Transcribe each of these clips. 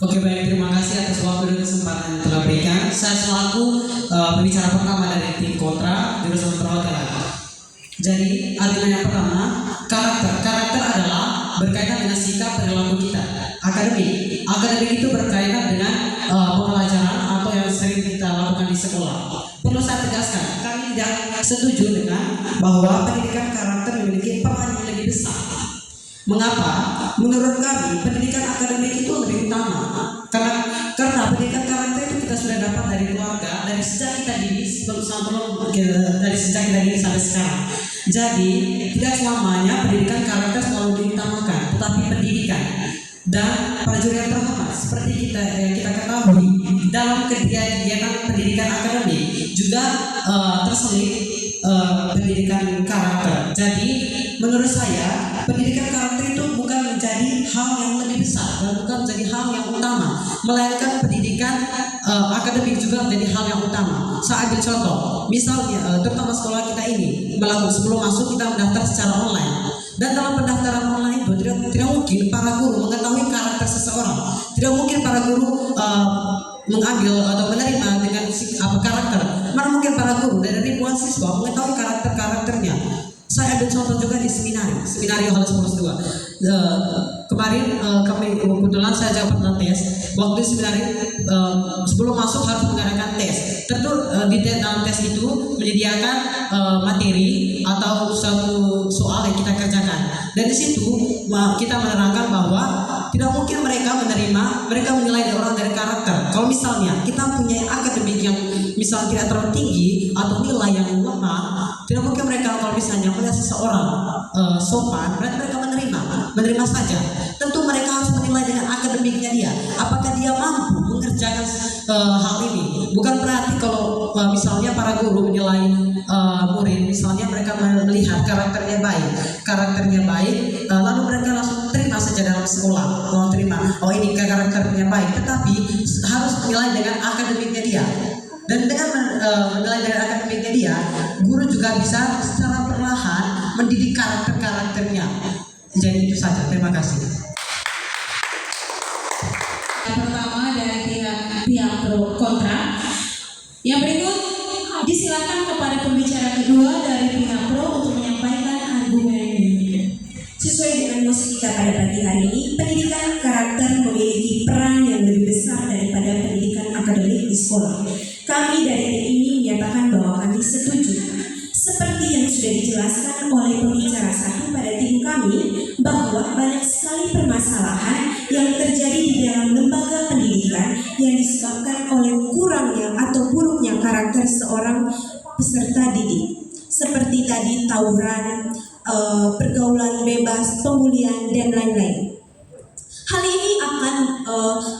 Oke, baik, terima kasih atas waktu dan kesempatan yang telah berikan. Saya selaku pembicara pertama dari tim kontra jurusan perhotelan. Jadi argumen yang pertama, karakter adalah berkaitan dengan sikap perilaku kita. Akademik itu berkaitan dengan pembelajaran atau yang sering kita lakukan di sekolah. Perlu saya tegaskan, kami tidak setuju dengan bahwa pendidikan karakter memiliki peran yang lebih besar. Mengapa? Menurut kami pendidikan akademik itu lebih utama. Karena pendidikan karakter itu kita sudah dapat dari keluarga, dari sejak kita dini sampai sekarang. Jadi tidak selamanya pendidikan karakter selalu diutamakan, tetapi pendidikan. Dan prajurit yang terhormat, seperti kita ketahui dalam kegiatan pendidikan akademik juga terselip pendidikan karakter. Jadi menurut saya pendidikan karakter itu bukan menjadi hal yang lebih besar dan bukan menjadi hal yang utama, melainkan pendidikan akademik juga menjadi hal yang utama. Saya ambil contoh, misalnya terutama sekolah kita ini sebelum masuk kita mendaftar secara online. Dan dalam pendaftaran online itu tidak mungkin para guru mengetahui karakter seseorang. Tidak mungkin para guru mengambil atau menerima dengan karakter. Mana mungkin para guru dari ribuan siswa mengetahui karakternya. Saya ambil contoh juga di seminari Yohanes Paulus II. Kemarin kami kebetulan saya jawab tes. Waktu seminari sebelum masuk harus mengadakan tes. Tentu di dalam tes itu menyediakan materi atau suatu soal yang kita kerjakan. Dan di situ kita menerangkan bahwa tidak mungkin mereka menilai orang dari karakter. Kalau misalnya kita punya akademik yang misalnya tidak terlalu tinggi atau nilai yang lemah, tidak mungkin mereka kalau misalnya melihat seseorang sopan, berarti mereka menerima saja. Tentu mereka harus menilai dengan akademiknya dia, apakah dia mampu mengerjakan hal ini. Bukan berarti kalau misalnya para guru menilai murid, misalnya mereka melihat karakternya baik, lalu mereka langsung terima saja dalam sekolah, oh ini karakternya baik, tetapi harus menilai dengan akademiknya dia. Dan dengan menilai dari akademiknya dia, guru juga bisa secara perlahan mendidik karakternya. Jadi itu saja, terima kasih. Yang pertama dari pihak pro kontra. Yang berikut disilakan kepada pembicara kedua dari pihak pro untuk menyampaikan argumennya. Sesuai dengan musikika pada pagi hari ini, pendidikan karakter memiliki peran yang lebih besar daripada pendidikan akademik di sekolah. Kami dari tim ini menyatakan bahwa kami setuju. Seperti yang sudah dijelaskan oleh pembicara satu pada tim kami, bahwa banyak sekali permasalahan yang terjadi di dalam lembaga pendidikan yang disebabkan oleh kurangnya atau buruknya karakter seorang peserta didik. Seperti tadi tawuran, pergaulan bebas, pembulian, dan lain-lain. Hal ini akan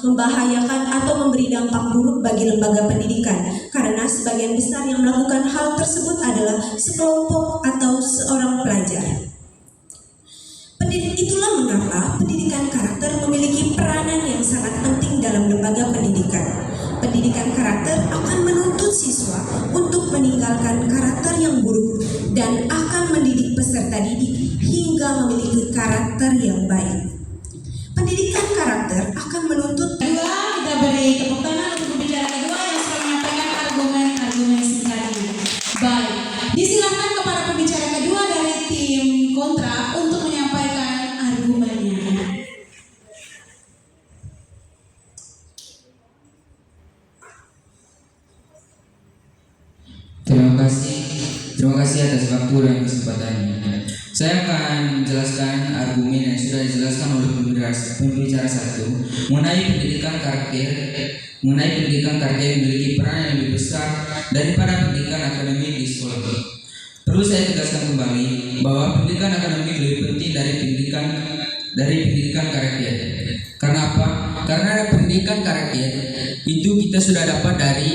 membahayakan atau memberi dampak buruk bagi lembaga pendidikan karena sebagian besar yang melakukan hal tersebut adalah sekelompok atau seorang pelajar. Itulah mengapa pendidikan karakter memiliki peranan yang sangat penting dalam lembaga pendidikan. Pendidikan karakter akan menuntut siswa untuk meninggalkan karakter yang buruk dan akan mendidik peserta didik hingga memiliki karakter yang baik. Pendidikan karakter akan menuntut. Kedua, kita beri tepuk tangan untuk pembicara kedua yang sudah menyampaikan argumen singkatnya. Baik, disilakan kepada pembicara kedua dari tim kontra untuk menyampaikan argumennya. Terima kasih atas waktu dan kesempatannya. Saya akan menjelaskan argumen yang sudah dijelaskan oleh pembicara satu mengenai pendidikan karakter yang memiliki peran yang lebih besar daripada pendidikan akademik di sekolah. Perlu saya tegaskan kembali bahwa pendidikan akademik lebih penting dari pendidikan karakter. Karena apa? Karena pendidikan karakter itu kita sudah dapat dari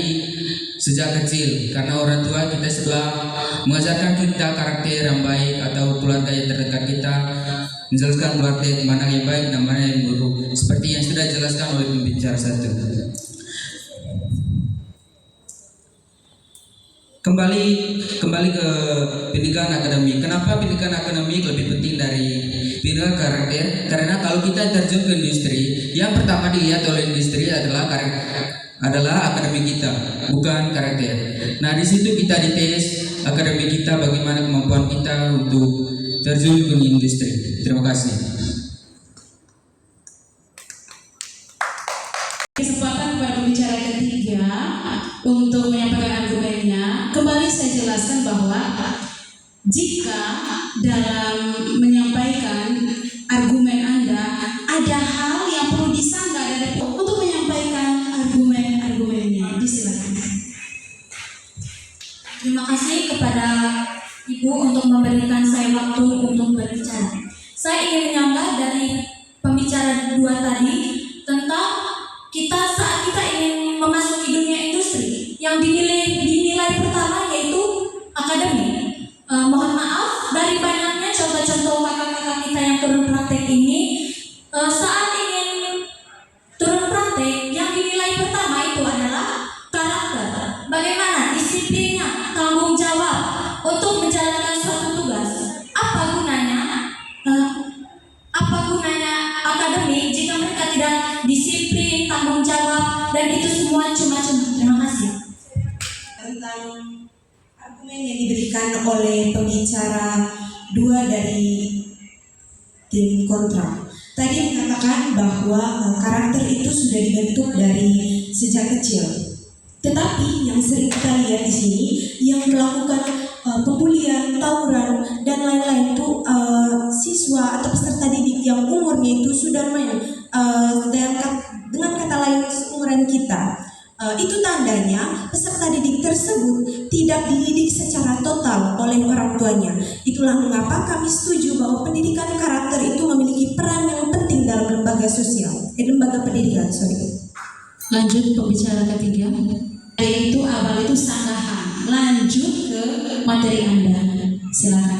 sejak kecil, karena orang tua kita setelah mengajarkan kita karakter yang baik atau keluarga yang terdekat kita menjelaskan keluarga mana yang baik dan mana yang buruk, seperti yang sudah dijelaskan oleh pembicara satu. Kembali ke pendidikan akademik. Kenapa pendidikan akademik lebih penting dari pendidikan karakter, karena kalau kita terjun ke industri, yang pertama dilihat oleh industri adalah akademik kita, bukan karakter. Nah, di situ kita dites akademik kita, bagaimana kemampuan kita untuk terjun ke industri. Terima kasih. Kesempatan kepada pembicara ketiga untuk menyampaikan argumennya. Kembali saya jelaskan bahwa jika dalam menyampaikan argumen Anda ada hal yang perlu disanggah dari untuk menyampaikan argumennya, disilakan. Terima kasih kepada Ibu untuk memberikan saya waktu untuk berbicara. Saya ingin menyanggah dari pembicara dua tadi tentang saat kita ingin memasuki dunia industri yang dinilai pertama yaitu akademik. Mohon maaf dari banyaknya contoh-contoh kakak-kakak kita yang turun praktek ini, saat ingin turun praktek yang dinilai pertama itu adalah karakter. Bagaimana disiplinnya, tanggung jawab untuk menjalankan suatu tugas. Apa gunanya akademik jika mereka tidak disiplin, tanggung jawab, dan itu semua cuma-cuma. Terima kasih. Tentang argumen yang diberikan oleh pembicara dua dari tim kontra tadi mengatakan bahwa karakter itu sudah dibentuk dari sejak kecil. Tetapi yang sering kita lihat di sini yang melakukan pembulian, tawuran dan lain-lain itu siswa atau peserta didik yang umurnya itu sudah dengan kata lain seumuran kita. Itu tandanya peserta didik tersebut tidak dididik secara total oleh orang tuanya. Itulah mengapa kami setuju bahwa pendidikan karakter itu memiliki peran yang penting dalam lembaga pendidikan. Lanjut pembicara ketiga. Itu awal itu sanggahan. Lanjut ke materi Anda. Silakan.